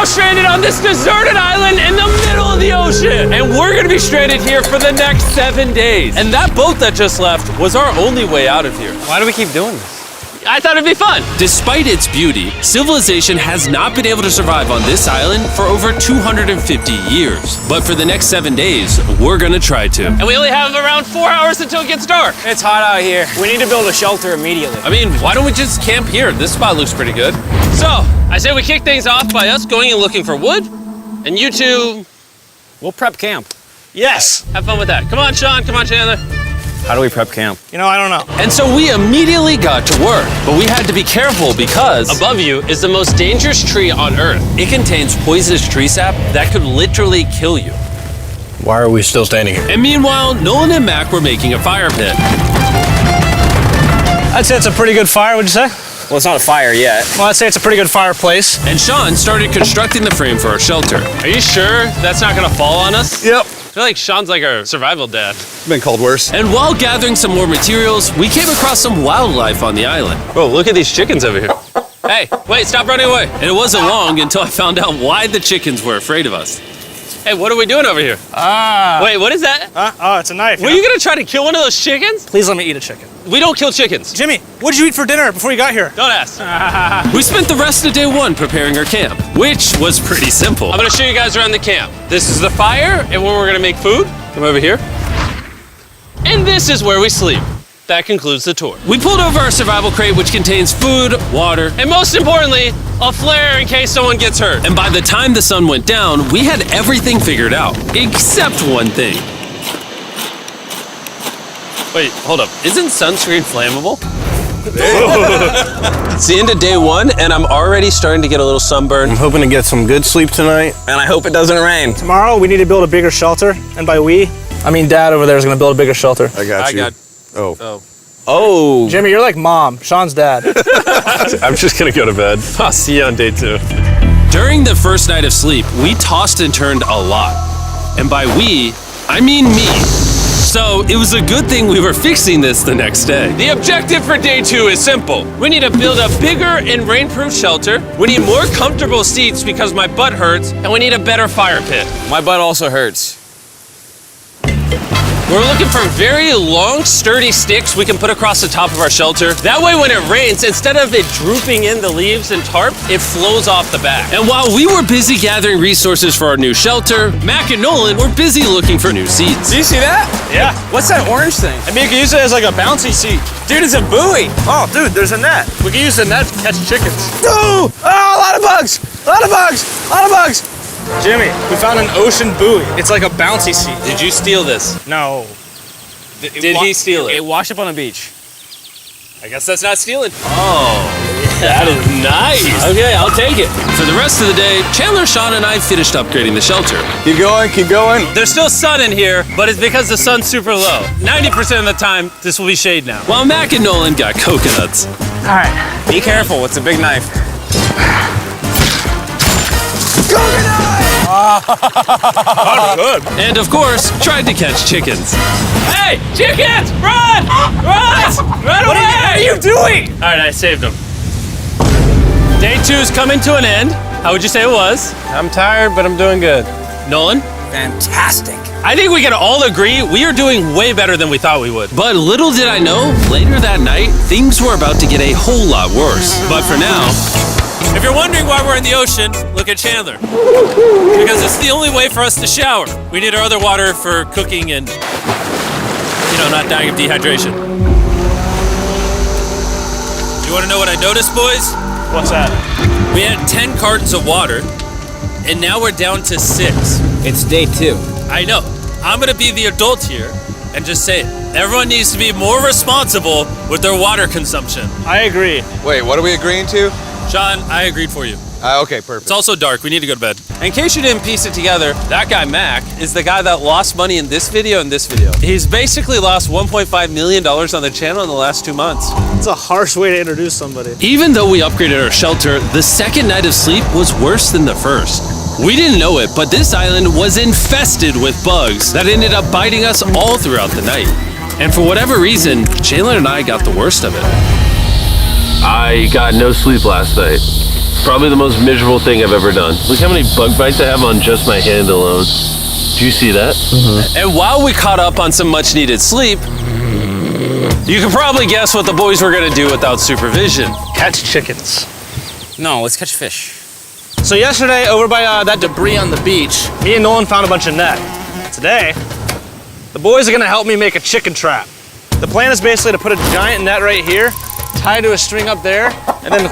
stranded on this deserted island in the middle of the ocean. And we're gonna be stranded here for the next 7 days. And that boat that just left was our only way out of here. Why do we keep doing this? I thought it'd be fun. Despite its beauty, civilization has not been able to survive on this island for over 250 years. But for the next 7 days, we're gonna try to. And we only have around 4 hours until it gets dark. It's hot out here. We need to build a shelter immediately. I mean, why don't we just camp here? This spot looks pretty good. So, I say we kick things off by us going and looking for wood, and you two We'll prep camp. yes, have fun with that. Come on, Sean, come on, Chandler. How do we prep camp? You know, I don't know. And so we immediately got to work, but we had to be careful because Above you is the most dangerous tree on Earth. it contains poisonous tree sap that could literally kill you. Why are we still standing here? And meanwhile, Nolan and Mac were making a fire pit. I'd say it's a pretty good fire, would you say? Well, it's not a fire yet. Well, I'd say it's a pretty good fireplace. And Sean started constructing the frame for our shelter. Are you sure that's not gonna fall on us? Yep. I feel like Sean's like our survival dad. Been called worse. And while gathering some more materials, we came across some wildlife on the island. Whoa, look at these chickens over here. Hey, wait, stop running away. And it wasn't long until I found out why the chickens were afraid of us. Hey, what are we doing over here? Wait, what is that? Oh, it's a knife. Were you gonna try to kill one of those chickens? Please let me eat a chicken. We don't kill chickens. Jimmy, what did you eat for dinner before you got here? Don't ask. We spent the rest of day one preparing our camp, which was pretty simple. I'm gonna show you guys around the camp. This is the fire and where we're gonna make food. Come over here. And this is where we sleep. That concludes the tour. We pulled over our survival crate, which contains food, water, And most importantly, a flare in case someone gets hurt. and by the time the sun went down, we had everything figured out, except one thing. Wait, hold up. Isn't sunscreen flammable? It's the end of day one, and I'm already starting to get a little sunburn. I'm hoping to get some good sleep tonight. And I hope it doesn't rain. Tomorrow, we need to build a bigger shelter. And by we, I mean Dad over there is going to build a bigger shelter. I got you. Oh. Oh. Jimmy, you're like Mom. Sean's dad. I'm just gonna go to bed. I'll see you on day 2. During the first night of sleep, we tossed and turned a lot. And by we, I mean me. So it was a good thing we were fixing this the next day. The objective for day 2 is simple. We need to build a bigger and rainproof shelter. We need more comfortable seats because my butt hurts, and we need a better fire pit. My butt also hurts. We're looking for very long, sturdy sticks we can put across the top of our shelter. That way when it rains, instead of it drooping in the leaves and tarp, it flows off the back. And while we were busy gathering resources for our new shelter, Mac and Nolan were busy looking for new seats. Do you see that? Yeah. What's that orange thing? I mean, you can use it as like a bouncy seat. Dude, it's a buoy. Oh, dude, there's a net. We can use the net to catch chickens. Oh, a lot of bugs. A lot of bugs. A lot of bugs. Jimmy, we found an ocean buoy. It's like a bouncy seat. Did you steal this? No. Did he steal it? It washed up on the beach. I guess that's not stealing. Oh, that is nice. Okay, I'll take it. For the rest of the day, Chandler, Sean, and I finished upgrading the shelter. Keep going, keep going. There's still sun in here, but it's because the sun's super low. 90% of the time, this will be shade now. While Mac and Nolan got coconuts. All right. Be careful. It's a big knife. And of course, tried to catch chickens. Hey, chickens, run! Run! Run away! What are you doing? All right, I saved them. Day 2's coming to an end. How would you say it was? I'm tired, but I'm doing good. Nolan? Fantastic. I think we can all agree we are doing way better than we thought we would. But little did I know, later that night, things were about to get a whole lot worse. But for now, If you're wondering why we're in the ocean, look at Chandler. Because it's the only way for us to shower. We need our other water for cooking and, not dying of dehydration. You want to know what I noticed, boys? What's that? We had 10 cartons of water, and now we're down to 6. It's day 2. I know. I'm gonna be the adult here and just say it. Everyone needs to be more responsible with their water consumption. I agree. Wait, what are we agreeing to? Sean, I agreed for you. Okay, perfect. It's also dark. We need to go to bed. In case you didn't piece it together, that guy Mac is the guy that lost money in this video and this video. He's basically lost $1.5 million on the channel in the last 2 months. It's a harsh way to introduce somebody. even though we upgraded our shelter, the second night of sleep was worse than the first. We didn't know it, but this island was infested with bugs that ended up biting us all throughout the night. And for whatever reason, Chandler and I got the worst of it. I got no sleep last night. Probably the most miserable thing I've ever done. Look how many bug bites I have on just my hand alone. Do you see that? And while we caught up on some much needed sleep, you can probably guess what the boys were gonna do without supervision. Catch chickens. No, let's catch fish. So yesterday, over by that debris on the beach, me and Nolan found a bunch of net. Today, the boys are gonna help me make a chicken trap. The plan is basically to put a giant net right here, tie to a string up there, and then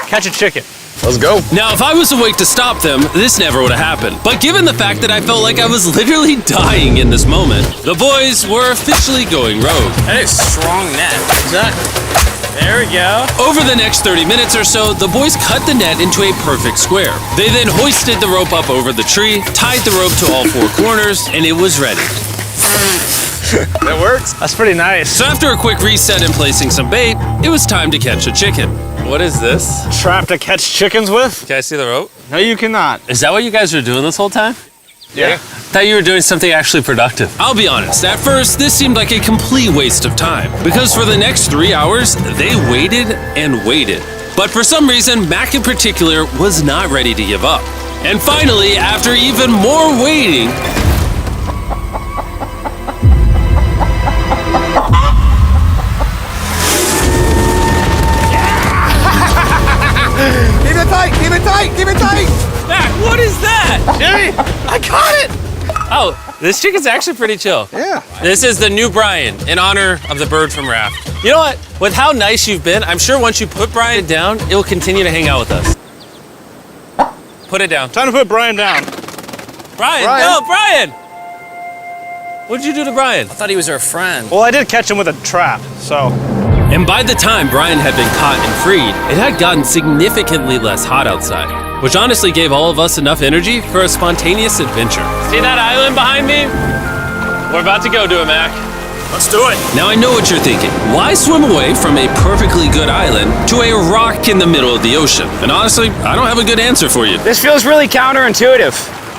catch a chicken. Let's go. Now, if I was awake to stop them, this never would have happened. But given the fact that I felt like I was literally dying in this moment, the boys were officially going rogue. That is strong net. Exactly. There we go. Over the next 30 minutes or so, the boys cut the net into a perfect square. They then hoisted the rope up over the tree, tied the rope to all four corners, and it was ready. That works. That's pretty nice. So after a quick reset and placing some bait, it was time to catch a chicken. What is this? Trap to catch chickens with? Can I see the rope? No, you cannot. Is that what you guys were doing this whole time? Yeah. Thought you were doing something actually productive. I'll be honest, at first, this seemed like a complete waste of time. Because for the next 3 hours, they waited and waited. But for some reason, Mac in particular was not ready to give up. And finally, after even more waiting, Keep it tight, keep it tight, keep it tight. Mac, what is that? Jimmy, I caught it! Oh, this chicken's actually pretty chill. Yeah. This is the new Brian in honor of the bird from Raft. You know what? With how nice you've been, I'm sure once you put Brian down, it will continue to hang out with us. Put it down. Time to put Brian down. Brian, Brian. no, Brian! What'd you do to Brian? I thought he was our friend. Well, I did catch him with a trap, so. and by the time Brian had been caught and freed, it had gotten significantly less hot outside, which honestly gave all of us enough energy for a spontaneous adventure. See that island behind me? We're about to go to it, Mac. Let's do it. Now I know what you're thinking. Why swim away from a perfectly good island to a rock in the middle of the ocean? And honestly, I don't have a good answer for you. This feels really counterintuitive.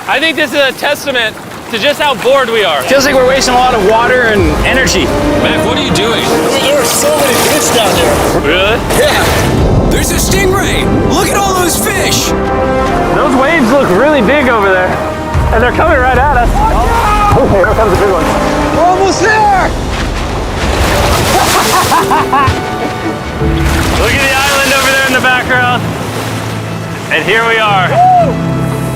I think this is a testament to just how bored we are. Feels like we're wasting a lot of water and energy. Mac, what are you doing? There are so many fish down there. Really? Yeah. There's a stingray. Look at all those fish. Those waves look really big over there. And they're coming right at us. Oh, here comes a big one. We're almost there. Look at the island over there in the background. And here we are.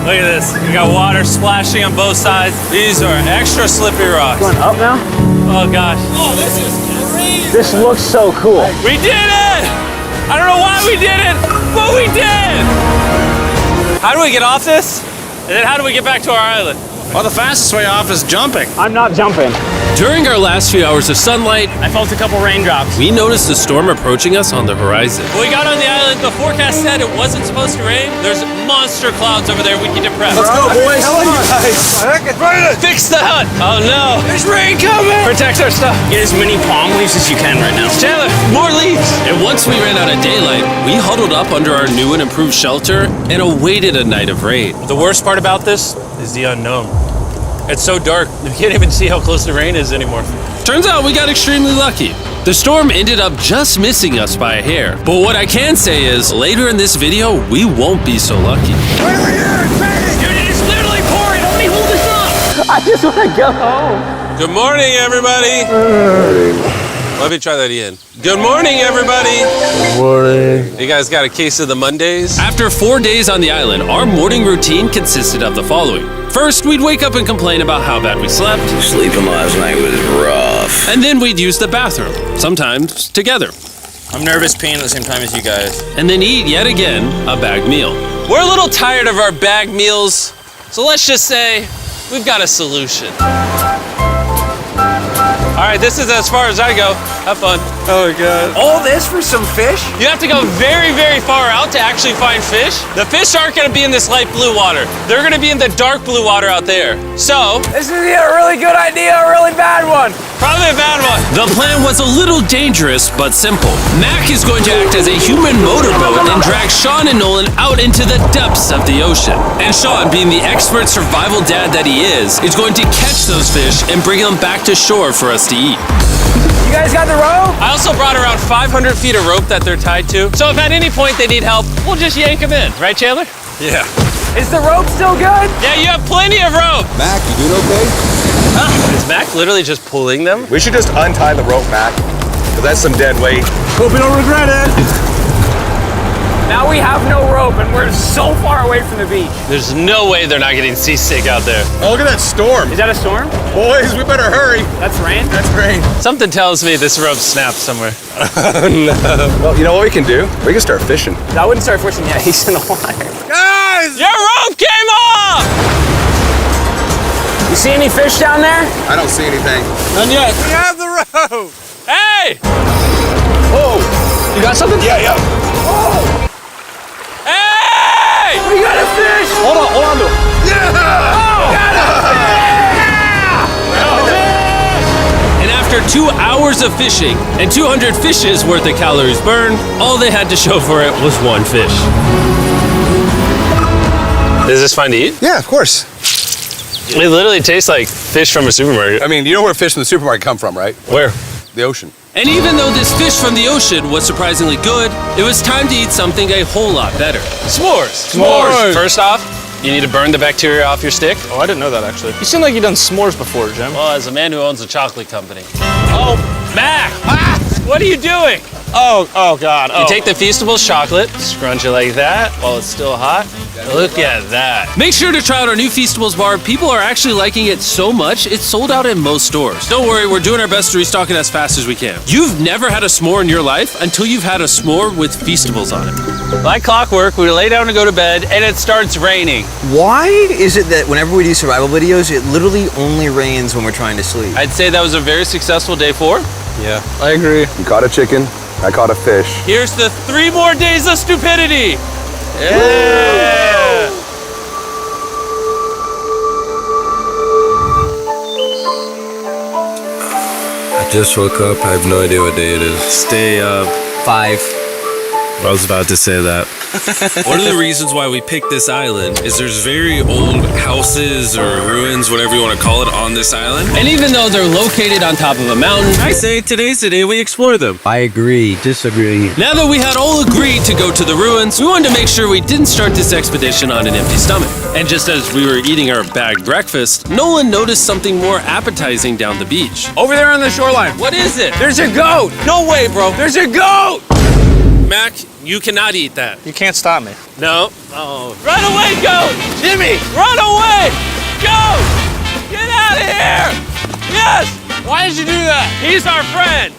Look at this. We got water splashing on both sides. These are extra slippery rocks. Going up now? Oh gosh. Oh, this is crazy. This looks so cool. We did it! I don't know why we did it, but we did! How do we get off this? And then how do we get back to our island? Well, the fastest way off is jumping. I'm not jumping. During our last few hours of sunlight, I felt a couple raindrops. we noticed a storm approaching us on the horizon. When we got on the island, the forecast said it wasn't supposed to rain. There's monster clouds over there we can depress. Let's go, boys. Fix the hut! Oh no! There's rain coming. Protect our stuff. Get as many palm leaves as you can right now. Chandler, more leaves! And once we ran out of daylight, we huddled up under our new and improved shelter and awaited a night of rain. The worst part about this is the unknown. It's so dark, you can't even see how close the rain is anymore. Turns out we got extremely lucky. The storm ended up just missing us by a hair. But what I can say is, later in this video, we won't be so lucky. Dude, it is literally pouring! Help me hold this up! I just want to go home. Good morning, everybody! Let me try that again. Good morning, everybody! Good morning. You guys got a case of the Mondays? After 4 days on the island, our morning routine consisted of the following. First, we'd wake up and complain about how bad we slept. Sleeping last night was rough. And then we'd use the bathroom, sometimes together. I'm nervous peeing at the same time as you guys. And then eat yet again a bagged meal. We're a little tired of our bag meals, so let's just say we've got a solution. All right, this is as far as I go. Have fun. Oh, God. All this for some fish? You have to go very, very far out to actually find fish. The fish aren't gonna be in this light blue water. They're gonna be in the dark blue water out there. So, This is either a really good idea or a really bad one. probably a bad one. The plan was a little dangerous, but simple. Mac is going to act as a human motorboat and drag Sean and Nolan out into the depths of the ocean. And Sean, being the expert survival dad that he is going to catch those fish and bring them back to shore for us to eat. You guys got the rope? I also brought around 500 feet of rope that they're tied to. So if at any point they need help, we'll just yank them in. Right, Chandler? Yeah. Is the rope still good? Yeah, you have plenty of rope. Mac, you doing okay? Is Mac literally just pulling them? We should just untie the rope, Mac. Because that's some dead weight. Hope you don't regret it. Now we have no rope and we're so far away from the beach. There's no way they're not getting seasick out there. Oh, look at that storm. Is that a storm? Boys, we better hurry. That's rain? That's rain. Something tells me this rope snapped somewhere. Well, you know what we can do? We can start fishing. I wouldn't start fishing yet. He's in the water. Guys! Your rope came off! You see any fish down there? I don't see anything. None yet. We have the rope. Hey! Whoa! You got something? Yeah. Hey! We got a fish! Hold on to it. And after 2 hours of fishing and 200 fishes worth of calories burned, all they had to show for it was one fish. Is this fine to eat? Yeah, of course. It literally tastes like fish from a supermarket. I mean, you know where fish from the supermarket come from, right? Where? The ocean. And even though this fish from the ocean was surprisingly good, it was time to eat something a whole lot better. S'mores. S'mores. First off, you need to burn the bacteria off your stick. Oh, I didn't know that actually. You seem like you've done s'mores before, Jim. Well, as a man who owns a chocolate company. Oh, Mac! What are you doing? Oh God. You take the Feastables chocolate, scrunch it like that while it's still hot. Look at that. Make sure to try out our new Feastables bar. People are actually liking it so much, it's sold out in most stores. Don't worry, we're doing our best to restock it as fast as we can. You've never had a s'more in your life until you've had a s'more with Feastables on it. Like clockwork, we lay down to go to bed and it starts raining. Why is it that whenever we do survival videos, it literally only rains when we're trying to sleep? I'd say that was a very successful day 4. Yeah. I agree. You caught a chicken. I caught a fish. Here's the 3 more days of stupidity. Yeah. I just woke up. I have no idea what day it is. Stay up. 5. I was about to say that. One of the reasons why we picked this island is there's very old houses or ruins, whatever you want to call it, on this island. And even though they're located on top of a mountain, I say today's the day we explore them. I agree. Disagree. Now that we had all agreed to go to the ruins, we wanted to make sure we didn't start this expedition on an empty stomach. And just as we were eating our bagged breakfast, Nolan noticed something more appetizing down the beach. Over there on the shoreline. What is it? There's a goat. No way, bro. There's a goat. Mac, you cannot eat that. You can't stop me. No. Oh. Run away, goat! Jimmy! Run away! Goat! Get out of here! Yes! Why did you do that? He's our friend.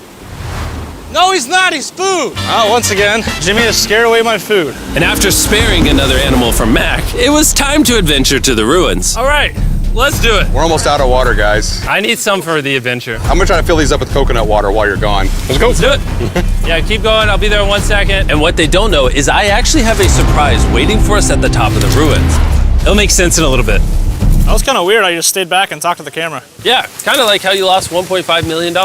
No, he's not. He's food. Oh, once again, Jimmy has scared away my food. And after sparing another animal from Mac, it was time to adventure to the ruins. All right, let's do it. We're almost out of water, guys. I need some for the adventure. I'm gonna try to fill these up with coconut water while you're gone. Let's go. Let's do it. Yeah, keep going. I'll be there in 1 second. And what they don't know is I actually have a surprise waiting for us at the top of the ruins. It'll make sense in a little bit. That was kind of weird. I just stayed back and talked to the camera. Yeah, kind of like how you lost $1.5 million.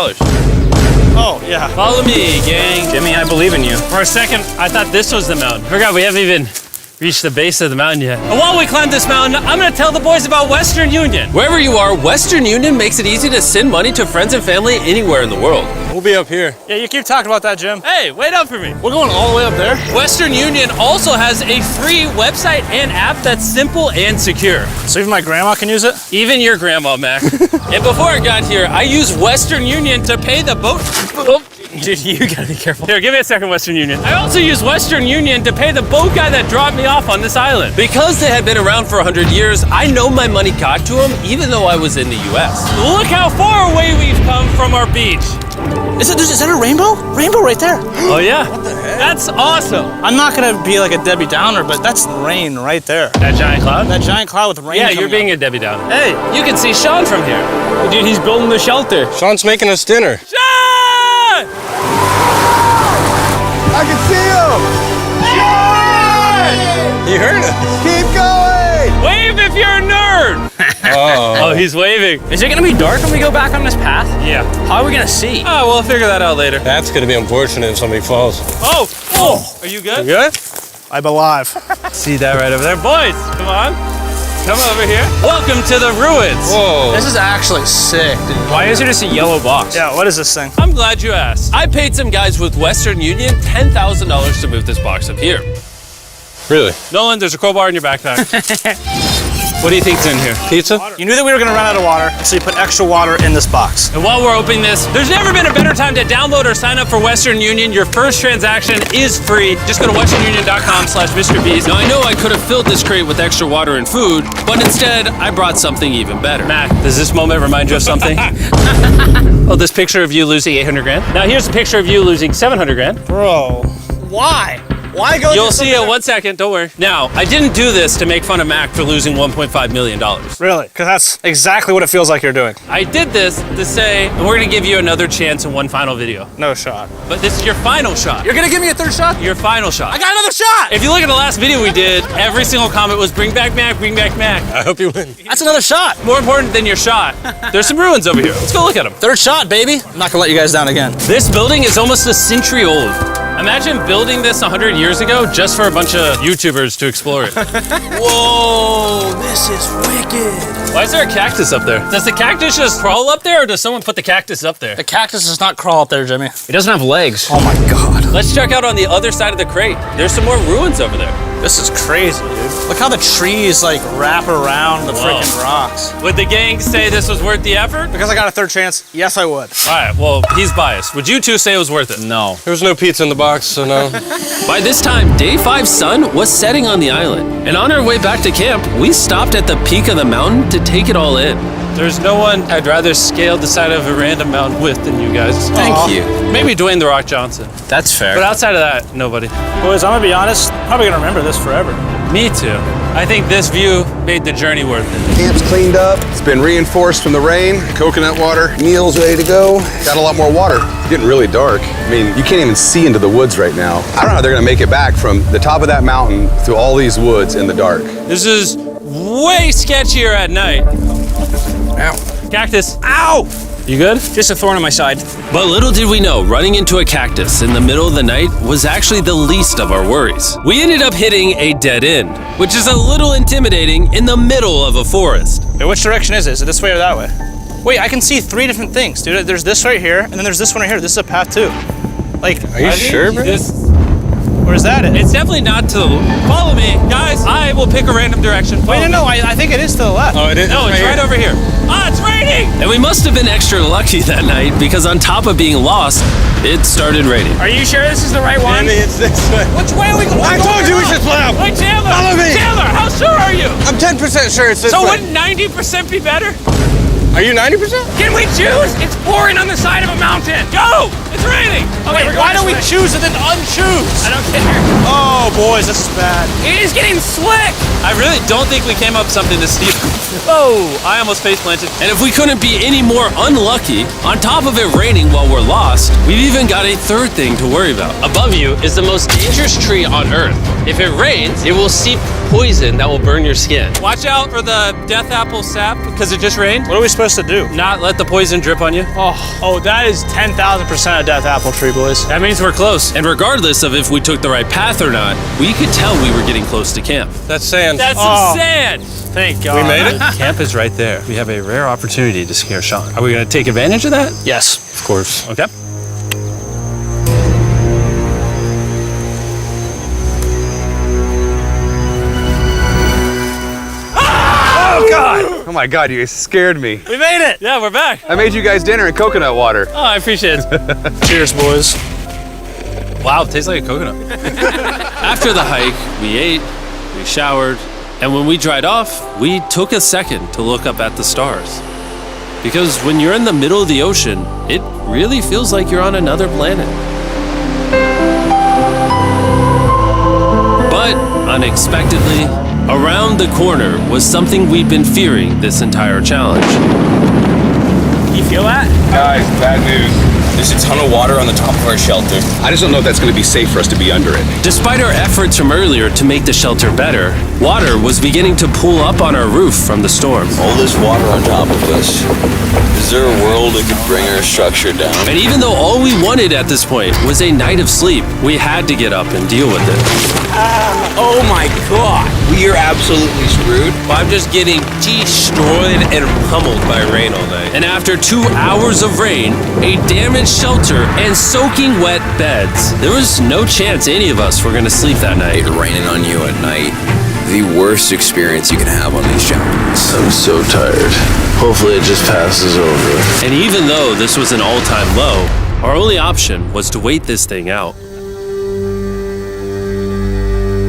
Oh, yeah. Follow me, gang. Jimmy, I believe in you. For a second, I thought this was the mountain. Forgot we haven't even reached the base of the mountain yet. And while we climb this mountain, I'm gonna tell the boys about Western Union. Wherever you are, Western Union makes it easy to send money to friends and family anywhere in the world. We'll be up here. Yeah, you keep talking about that, Jim. Hey, wait up for me. We're going all the way up there. Western Union also has a free website and app that's simple and secure. So even my grandma can use it? Even your grandma, Mac. And before I got here, I used Western Union to pay the boat. Oh, dude, you gotta be careful. Here, give me a second, Western Union. I also used Western Union to pay the boat guy that dropped me off on this island. Because they had been around for 100 years, I know my money got to them even though I was in the US. Look how far away we've come from our beach. Is that a rainbow? Rainbow right there. Oh yeah? What the heck? That's awesome. I'm not gonna be like a Debbie Downer, but that's rain right there. That giant cloud? That giant cloud with rain. Yeah, you're being a Debbie Downer. Hey, you can see Sean from here. Dude, he's building the shelter. Sean's making us dinner. Sean! I can see him! You heard it. Keep going! Wave if you're a nerd! Oh, he's waving. Is it gonna be dark when we go back on this path? Yeah. How are we gonna see? Oh, we'll figure that out later. That's gonna be unfortunate if somebody falls. Oh! Oh! Are you good? You good? I'm alive. See that right over there? Boys, come on. Come over here. Welcome to the ruins. Whoa. This is actually sick, dude. Why is it just a yellow box? Yeah, what is this thing? I'm glad you asked. I paid some guys with Western Union $10,000 to move this box up here. Really? Nolan, there's a crowbar in your backpack. What do you think's in here? Pizza? You knew that we were gonna run out of water, so you put extra water in this box. And while we're opening this, there's never been a better time to download or sign up for Western Union. Your first transaction is free. Just go to westernunion.com/MrBeast. Now, I know I could have filled this crate with extra water and food, but instead, I brought something even better. Matt, does this moment remind you of something? Oh, this picture of you losing 800 grand? Now here's a picture of you losing 700 grand. Bro, why? Why go? You'll see it in 1 second, don't worry. Now, I didn't do this to make fun of Mac for losing $1.5 million. Really? Because that's exactly what it feels like you're doing. I did this to say, and we're gonna give you another chance in one final video. No shot. But this is your final shot. You're gonna give me a third shot? Your final shot. I got another shot! If you look at the last video we did, every single comment was bring back Mac, bring back Mac. I hope you win. That's another shot. More important than your shot, there's some ruins over here. Let's go look at them. Third shot, baby. I'm not gonna let you guys down again. This building is almost a century old. Imagine building this 100 years ago just for a bunch of YouTubers to explore it. Whoa, this is wicked. Why is there a cactus up there? Does the cactus just crawl up there or does someone put the cactus up there? The cactus does not crawl up there, Jimmy. It doesn't have legs. Oh my God. Let's check out on the other side of the crate. There's some more ruins over there. This is crazy, dude. Look how the trees like wrap around the freaking rocks. Would the gang say this was worth the effort? Because I got a third chance, yes I would. All right, well, he's biased. Would you two say it was worth it? No. There was no pizza in the box, so no. By this time, Day 5's sun was setting on the island, and on our way back to camp, we stopped at the peak of the mountain to take it all in. There's no one I'd rather scale the side of a random mountain with than you guys. Thank you. Maybe Dwayne The Rock Johnson. That's fair. But outside of that, nobody. Boys, I'm gonna be honest, probably gonna remember this forever. Me too. I think this view made the journey worth it. Camp's cleaned up. It's been reinforced from the rain. Coconut water. Meal's ready to go. Got a lot more water. It's getting really dark. I mean, you can't even see into the woods right now. I don't know how they're gonna make it back from the top of that mountain through all these woods in the dark. This is way sketchier at night. Ow. Cactus. Ow! You good? Just a thorn on my side. But little did we know, running into a cactus in the middle of the night was actually the least of our worries. We ended up hitting a dead end, which is a little intimidating in the middle of a forest. Wait, which direction is it? Is it this way or that way? Wait, I can see three different things, dude. There's this right here, and then there's this one right here. This is a path too. Like, Are you sure, bro? where's that at? It's definitely not to the... Follow me. Guys, I will pick a random direction. Wait, no, I think it is to the left. Oh, it is? No, it's right over here. Ah, it's raining! And we must have been extra lucky that night because on top of being lost, it started raining. Are you sure this is the right one? It's this way. Which way are we going? I told you we should play out. Wait, Chandler! Follow me. Chandler, how sure are you? I'm 10% sure it's this So way. wouldn't 90% be better? Are you 90%? Can we choose? It's pouring on the side of a mountain. Go! It's raining! Okay, Wait, why don't we choose and then unchoose? I don't care. Oh, boys, this is bad. It is getting slick. I really don't think we came up with something to steal. Oh, I almost face planted. And if we couldn't be any more unlucky, on top of it raining while we're lost, we've even got a third thing to worry about. Above you is the most dangerous tree on Earth. If it rains, it will seep poison that will burn your skin. Watch out for the death apple sap because it just rained. What are we supposed to do? Not let the poison drip on you. Oh, that is 10,000% a death apple tree, boys. That means we're close. And regardless of if we took the right path or not, we could tell we were getting close to camp. That's sand. That's Oh. some sand. Thank God. We made it? Camp is right there. We have a rare opportunity to scare Sean. Are we going to take advantage of that? Yes. Of course. Okay. Oh, God. Oh my God, you guys scared me. We made it. Yeah, we're back. I made you guys dinner in coconut water. Oh, I appreciate it. Cheers, boys. Wow, it tastes like a coconut. After the hike, we ate, we showered, and when we dried off, we took a second to look up at the stars. Because when you're in the middle of the ocean, it really feels like you're on another planet. But unexpectedly, around the corner was something we'd been fearing this entire challenge. You feel that? Guys, bad news. There's a ton of water on the top of our shelter. I just don't know if that's going to be safe for us to be under it. Despite our efforts from earlier to make the shelter better, Water was beginning to pool up on our roof from the storm. All this water on top of us. Is there a world that could bring our structure down? And even though all we wanted at this point was a night of sleep, we had to get up and deal with it. Oh my god. We are absolutely screwed. I'm just getting destroyed and pummeled by rain all night. And after 2 hours of rain, a damaged shelter, and soaking wet beds, there was no chance any of us were going to sleep that night. It raining on you at night. The worst experience you can have on these challenges. I'm so tired. Hopefully it just passes over. And even though this was an all-time low, our only option was to wait this thing out.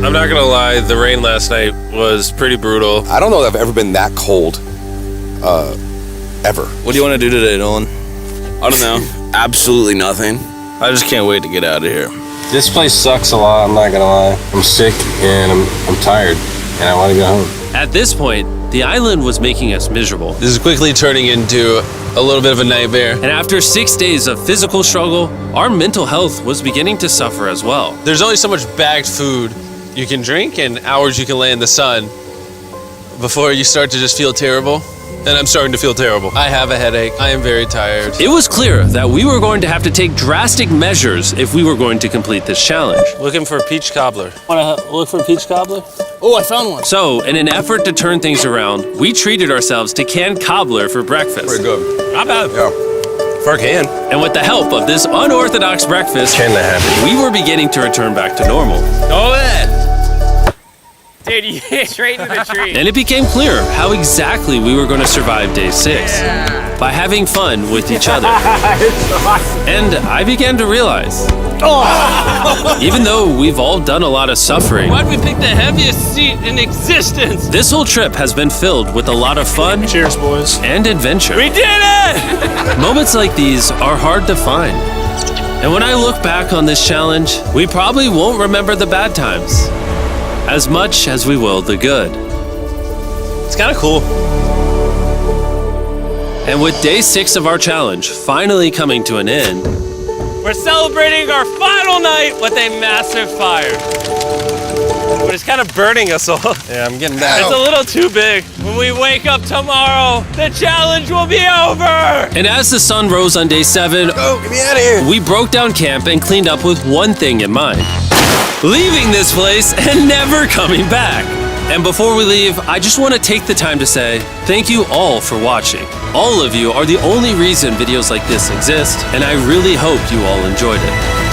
I'm not gonna lie, the rain last night was pretty brutal. I don't know that I've ever been that cold, ever. What do you want to do today, Nolan? I don't know. Absolutely nothing. I just can't wait to get out of here. This place sucks a lot, I'm not gonna lie. I'm sick and I'm tired and I wanna go home. At this point, the island was making us miserable. This is quickly turning into a little bit of a nightmare. And after 6 days of physical struggle, our mental health was beginning to suffer as well. There's only so much bagged food you can drink and hours you can lay in the sun before you start to just feel terrible. And I'm starting to feel terrible. I have a headache. I am very tired. It was clear that we were going to have to take drastic measures if we were going to complete this challenge. Looking for a peach cobbler. Want to look for a peach cobbler? Oh, I found one. So, in an effort to turn things around, we treated ourselves to canned cobbler for breakfast. Pretty good. Not bad. Yeah. For a can. And with the help of this unorthodox breakfast, Can that happen? we were beginning to return back to normal. Go ahead. Dude, you hit straight into the tree. And it became clear how exactly we were going to survive day 6. By having fun with each other. And I began to realize, even though we've all done a lot of suffering, Why'd we pick the heaviest seat in existence? this whole trip has been filled with a lot of fun Cheers, boys. and adventure. We did it! Moments like these are hard to find. And when I look back on this challenge, we probably won't remember the bad times as much as we will the good. It's kind of cool. And with day 6 of our challenge finally coming to an end, We're celebrating our final night with a massive fire. But it's kind of burning us all. Yeah, I'm getting that. It's a little too big. When we wake up tomorrow, the challenge will be over! and as the sun rose on day 7, Oh, get me out of here. we broke down camp and cleaned up with one thing in mind: leaving this place and never coming back. And before we leave, I just want to take the time to say thank you all for watching. All of you are the only reason videos like this exist, and I really hope you all enjoyed it.